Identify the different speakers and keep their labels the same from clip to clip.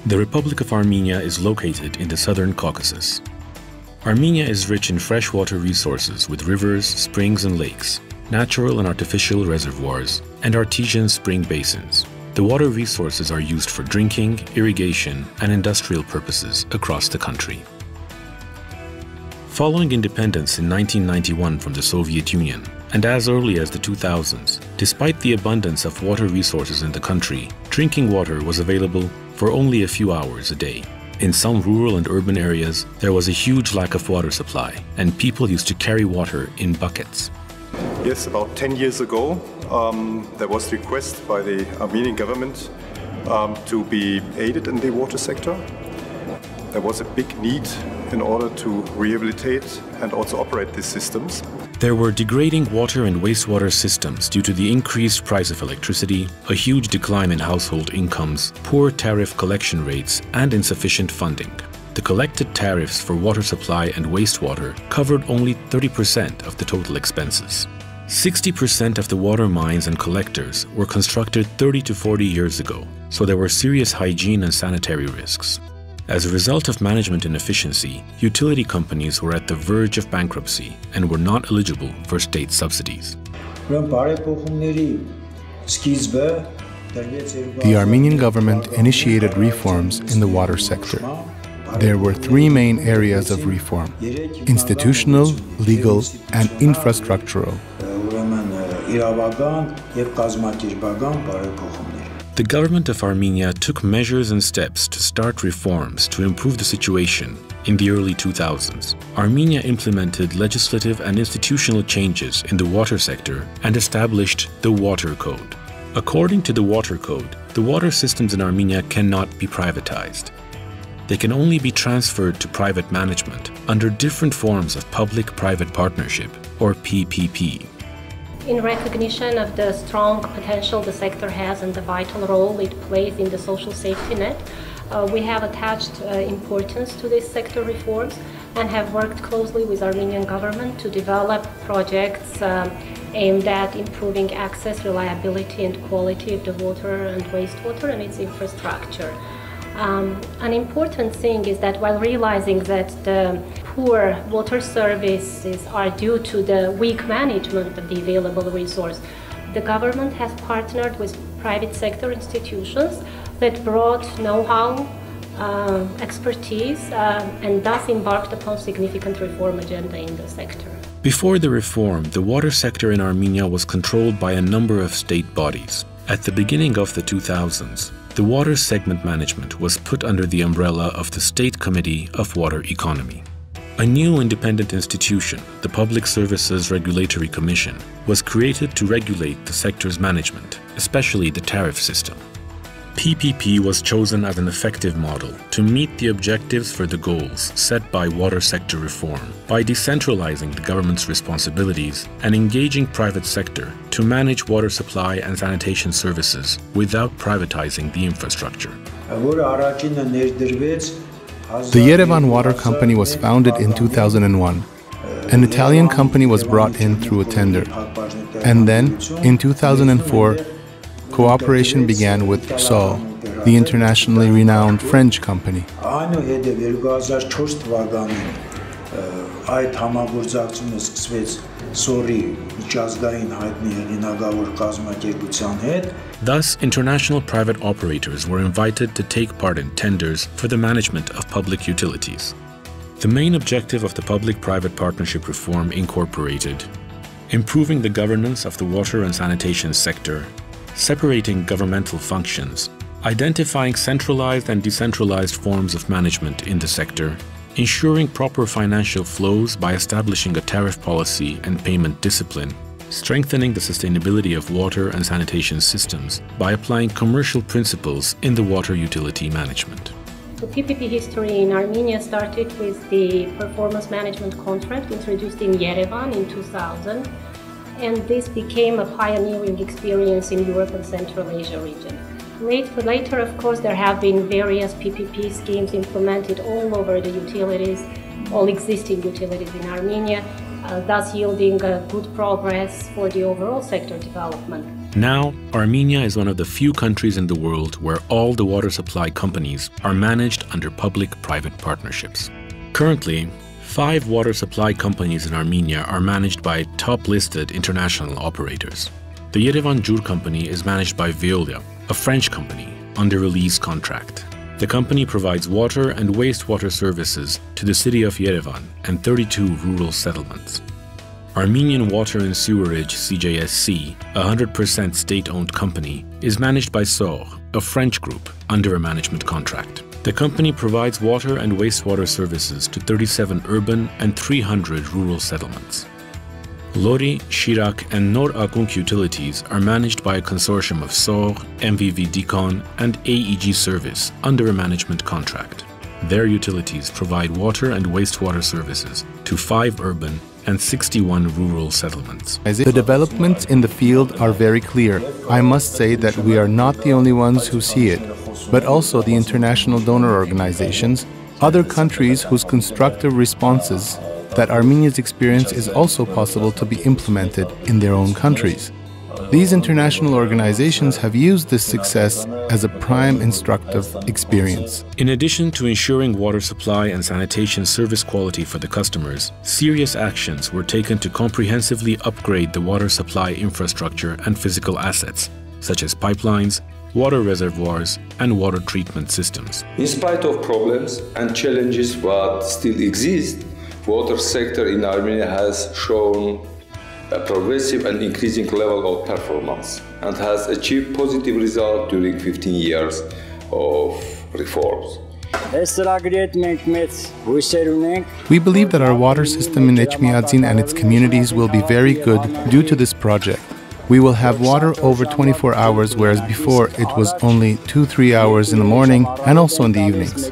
Speaker 1: The Republic of Armenia is located in the southern Caucasus. Armenia is rich in freshwater resources with rivers, springs and lakes, natural and artificial reservoirs, and artesian spring basins. The water resources are used for drinking, irrigation, and industrial purposes across the country. Following independence in 1991 from the Soviet Union, and as early as the 2000s, despite the abundance of water resources in the country, drinking water was available for only a few hours a day. In some rural and urban areas, there was a huge lack of water supply, and people used to carry water in buckets.
Speaker 2: Yes, about 10 years ago, there was a request by the Armenian government to be aided in the water sector. There was a big need in order to rehabilitate and also operate these systems.
Speaker 1: There were degrading water and wastewater systems due to the increased price of electricity, a huge decline in household incomes, poor tariff collection rates, and insufficient funding. The collected tariffs for water supply and wastewater covered only 30% of the total expenses. 60% of the water mines and collectors were constructed 30 to 40 years ago, so there were serious hygiene and sanitary risks. As a result of management inefficiency, utility companies were at the verge of bankruptcy and were not eligible for state subsidies.
Speaker 3: The Armenian government initiated reforms in the water sector. There were three main areas of reform: institutional, legal, and infrastructural.
Speaker 1: The government of Armenia took measures and steps to start reforms to improve the situation in the early 2000s. Armenia implemented legislative and institutional changes in the water sector and established the Water Code. According to the Water Code, the water systems in Armenia cannot be privatized. They can only be transferred to private management under different forms of public-private partnership, or PPP.
Speaker 4: In recognition of the strong potential the sector has and the vital role it plays in the social safety net, we have attached importance to these sector reforms and have worked closely with Armenian government to develop projects aimed at improving access, reliability and quality of the water and wastewater and its infrastructure. An important thing is that while realizing that the poor water services are due to the weak management of the available resource, the government has partnered with private sector institutions that brought know-how, expertise, and thus embarked upon significant reform agenda in the sector.
Speaker 1: Before the reform, the water sector in Armenia was controlled by a number of state bodies. At the beginning of the 2000s, the water segment management was put under the umbrella of the State Committee of Water Economy. A new independent institution, the Public Services Regulatory Commission, was created to regulate the sector's management, especially the tariff system. PPP was chosen as an effective model to meet the objectives for the goals set by water sector reform by decentralizing the government's responsibilities and engaging private sector to manage water supply and sanitation services without privatizing the infrastructure.
Speaker 3: The Yerevan Water Company was founded in 2001. An Italian company was brought in through a tender. And then, in 2004, cooperation began with SOL, the internationally renowned French company.
Speaker 1: Thus, international private operators were invited to take part in tenders for the management of public utilities. The main objective of the public-private partnership reform incorporated improving the governance of the water and sanitation sector, separating governmental functions, identifying centralized and decentralized forms of management in the sector, ensuring proper financial flows by establishing a tariff policy and payment discipline, strengthening the sustainability of water and sanitation systems by applying commercial principles in the water utility management.
Speaker 4: The PPP history in Armenia started with the performance management contract introduced in Yerevan in 2000, and this became a pioneering experience in Europe and Central Asia region. Later, of course, there have been various PPP schemes implemented all over the utilities, all existing utilities in Armenia, thus yielding good progress for the overall sector development.
Speaker 1: Now, Armenia is one of the few countries in the world where all the water supply companies are managed under public-private partnerships. Currently, 5 water supply companies in Armenia are managed by top-listed international operators. The Yerevan Jur company is managed by Veolia, a French company, under a lease contract. The company provides water and wastewater services to the city of Yerevan and 32 rural settlements. Armenian Water and Sewerage CJSC, a 100% state-owned company, is managed by SOR, a French group, under a management contract. The company provides water and wastewater services to 37 urban and 300 rural settlements. Lori, Shirak, and Nor Akunk utilities are managed by a consortium of SOR, MVV Dicon, and AEG Service under a management contract. Their utilities provide water and wastewater services to 5 urban and 61 rural settlements.
Speaker 3: The developments in the field are very clear. I must say that we are not the only ones who see it, but also the international donor organizations, other countries whose constructive responses that Armenia's experience is also possible to be implemented in their own countries. These international organizations have used this success as a prime instructive experience.
Speaker 1: In addition to ensuring water supply and sanitation service quality for the customers, serious actions were taken to comprehensively upgrade the water supply infrastructure and physical assets, such as pipelines, water reservoirs, and water treatment systems.
Speaker 5: In spite of problems and challenges that still exist, water sector in Armenia has shown a progressive and increasing level of performance and has achieved positive results during 15 years of reforms.
Speaker 3: We believe that our water system in Echmiadzin and its communities will be very good due to this project. We will have water over 24 hours, whereas before it was only 2-3 hours in the morning and also in the evenings.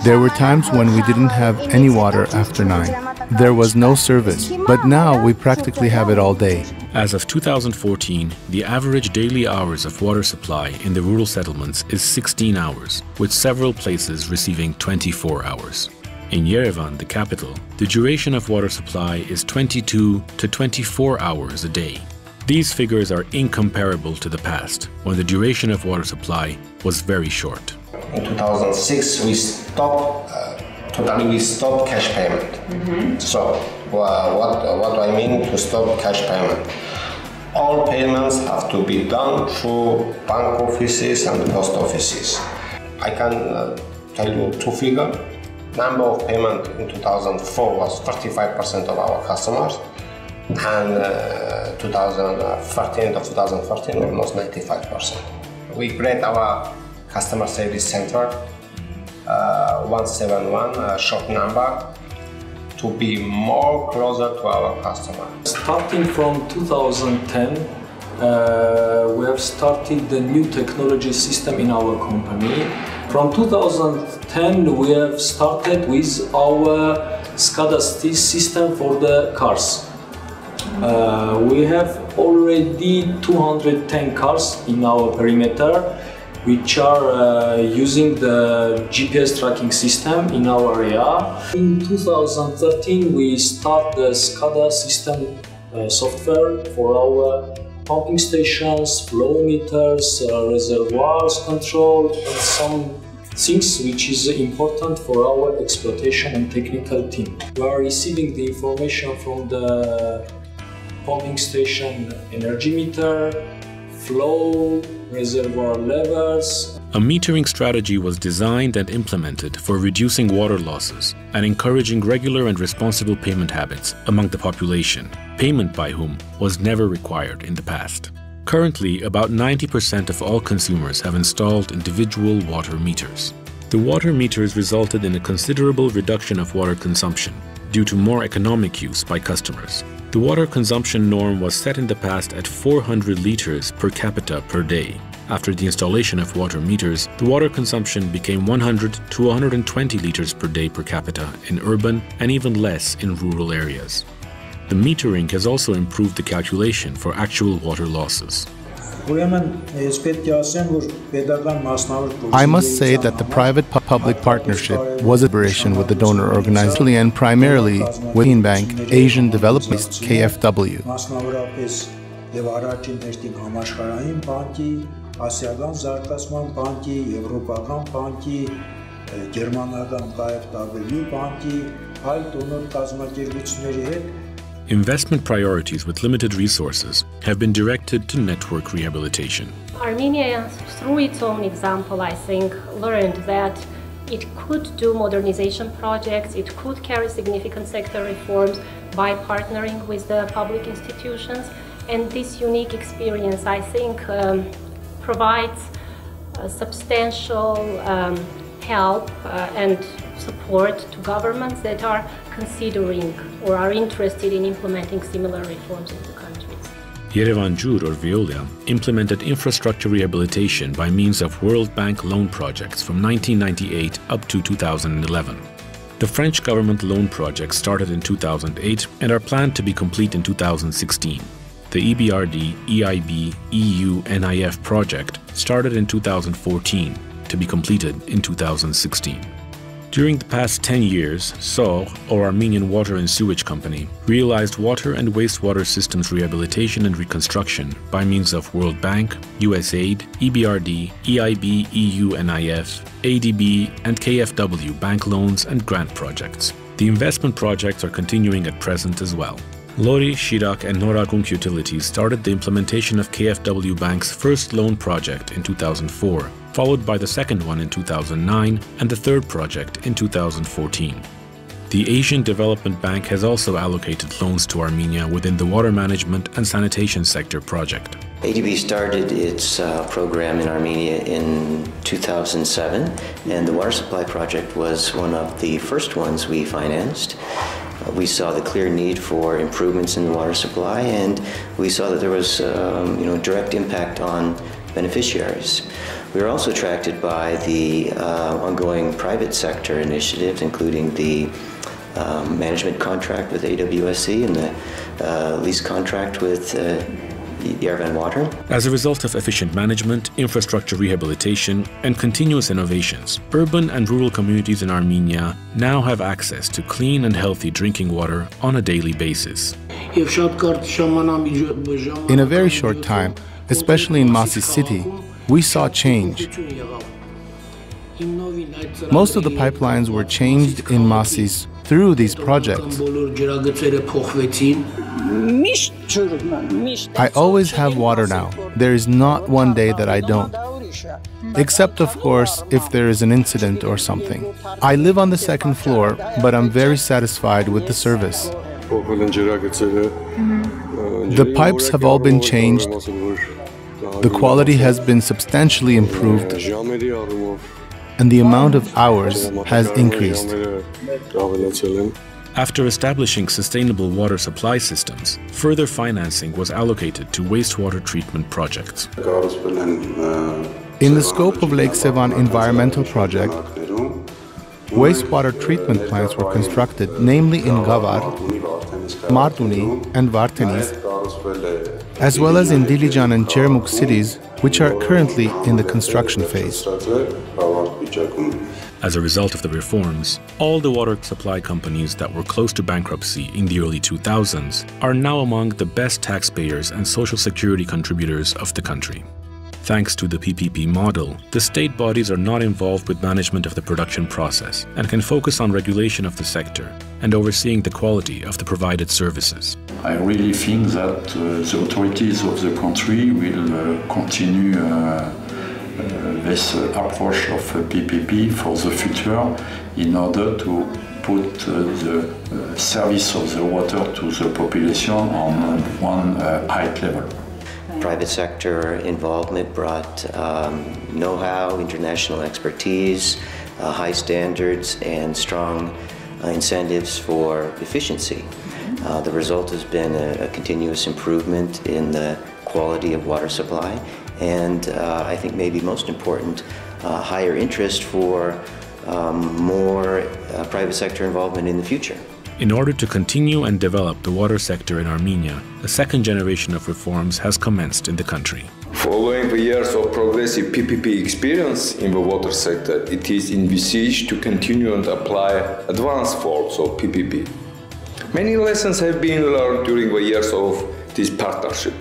Speaker 3: There were times when we didn't have any water after 9. There was no service, but now we practically have it all day.
Speaker 1: As of 2014, the average daily hours of water supply in the rural settlements is 16 hours, with several places receiving 24 hours. In Yerevan, the capital, the duration of water supply is 22 to 24 hours a day. These figures are incomparable to the past, when the duration of water supply was very short.
Speaker 6: In 2006, we stopped cash payment. So, what I mean to stop cash payment? All payments have to be done through bank offices and post offices. I can tell you 2 figures. Number of payment in 2004 was 35% of our customers, and 2013 almost 95%. We create our customer service center 171 short number to be more closer to our customer.
Speaker 7: Starting from 2010, we have started the new technology system in our company. From 2010, we have started with our SCADA system for the cars. We have already 210 cars in our perimeter, which are using the GPS tracking system in our area. In 2013, we start the SCADA system software for our pumping stations, flow meters, reservoirs control, and some things which is important for our exploitation and technical team. We are receiving the information from the pumping station energy meter, flow, reservoir levels.
Speaker 1: A metering strategy was designed and implemented for reducing water losses and encouraging regular and responsible payment habits among the population, payment by whom was never required in the past. Currently, about 90% of all consumers have installed individual water meters. The water meters resulted in a considerable reduction of water consumption due to more economic use by customers. The water consumption norm was set in the past at 400 liters per capita per day. After the installation of water meters, the water consumption became 100 to 120 liters per day per capita in urban and even less in rural areas. The metering has also improved the calculation for actual water losses.
Speaker 3: I must say that the private-public partnership was a collaboration with the donor organization and primarily with Bank Asian Development KfW.
Speaker 8: եւ առաջին հերթին համաշխարհային բանկի, ասիական զարգացման բանկի, եվրոպական բանկի, գերմանական KfW բանկի, այլ դոնոր կազմակերպությունների հետ.
Speaker 1: Investment priorities with limited resources have been directed to network rehabilitation.
Speaker 4: Armenia, through its own example, I think, learned that it could do modernization projects, it could carry significant sector reforms by partnering with the public institutions, and this unique experience, I think, provides substantial help and support to governments that are considering or are interested in implementing similar reforms in the countries.
Speaker 1: Yerevan Jur, or Veolia, implemented infrastructure rehabilitation by means of World Bank loan projects from 1998 up to 2011. The French government loan projects started in 2008 and are planned to be complete in 2016. The EBRD, EIB, EU, NIF project started in 2014 to be completed in 2016. During the past 10 years, SOR, or Armenian Water and Sewage Company, realized water and wastewater systems rehabilitation and reconstruction by means of World Bank, USAID, EBRD, EIB, EU NIF, ADB, and KfW bank loans and grant projects. The investment projects are continuing at present as well. Lori, Shirak, and Norakunk Utilities started the implementation of KfW Bank's first loan project in 2004, followed by the second one in 2009 and the third project in 2014. The Asian Development Bank has also allocated loans to Armenia within the water management and sanitation sector project.
Speaker 9: ADB started its program in Armenia in 2007, and the water supply project was one of the first ones we financed. We saw the clear need for improvements in the water supply, and we saw that there was direct impact on beneficiaries. We were also attracted by the ongoing private sector initiatives, including the management contract with AWSC and the lease contract with Yerevan Water.
Speaker 1: As a result of efficient management, infrastructure rehabilitation, and continuous innovations, urban and rural communities in Armenia now have access to clean and healthy drinking water on a daily basis.
Speaker 3: In a very short time, especially in Masis city, we saw change. Most of the pipelines were changed in Masis through these projects. I always have water now. There is not one day that I don't. Except, of course, if there is an incident or something. I live on the second floor, but I'm very satisfied with the service. The pipes have all been changed. The quality has been substantially improved, and the amount of hours has increased.
Speaker 1: After establishing sustainable water supply systems, further financing was allocated to wastewater treatment projects.
Speaker 3: In the scope of Lake Sevan environmental project, wastewater treatment plants were constructed, namely in Gavar, Martuni, and Vartenis, as well as in Dilijan and Chermuk cities, which are currently in the construction phase.
Speaker 1: As a result of the reforms, all the water supply companies that were close to bankruptcy in the early 2000s are now among the best taxpayers and social security contributors of the country. Thanks to the PPP model, the state bodies are not involved with management of the production process and can focus on regulation of the sector and overseeing the quality of the provided services.
Speaker 10: I really think that the authorities of the country will continue this approach of PPP for the future in order to put the service of the water to the population on one high level.
Speaker 9: Private sector involvement brought know-how, international expertise, high standards, and strong incentives for efficiency. The result has been a continuous improvement in the quality of water supply, and I think maybe most important, higher interest for more private sector involvement in the future.
Speaker 1: In order to continue and develop the water sector in Armenia, a second generation of reforms has commenced in the country.
Speaker 5: Following the years of progressive PPP experience in the water sector, it is envisaged to continue and apply advanced forms of PPP. Many lessons have been learned during the years of this partnership.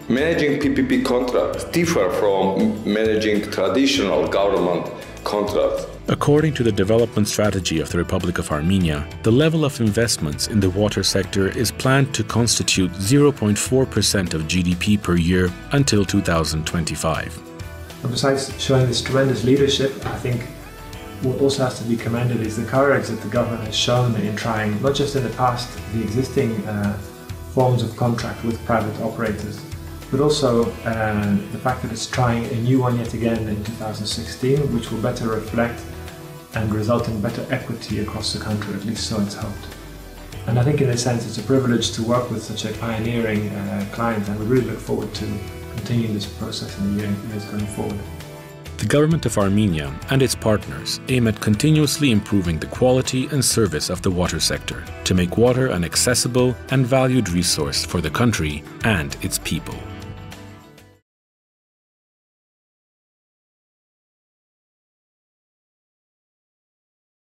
Speaker 5: Managing PPP contracts differ from managing traditional government contracts.
Speaker 1: According to the development strategy of the Republic of Armenia, the level of investments in the water sector is planned to constitute 0.4% of GDP per year until 2025.
Speaker 11: And besides showing this tremendous leadership, I think what also has to be commended is the courage that the government has shown in trying, not just in the past, the existing forms of contract with private operators, but also the fact that it's trying a new one yet again in 2016, which will better reflect and result in better equity across the country, at least so it's hoped. And I think in a sense it's a privilege to work with such a pioneering client, and we really look forward to continuing this process in the years going forward.
Speaker 1: The government of Armenia and its partners aim at continuously improving the quality and service of the water sector to make water an accessible and valued resource for the country and its people.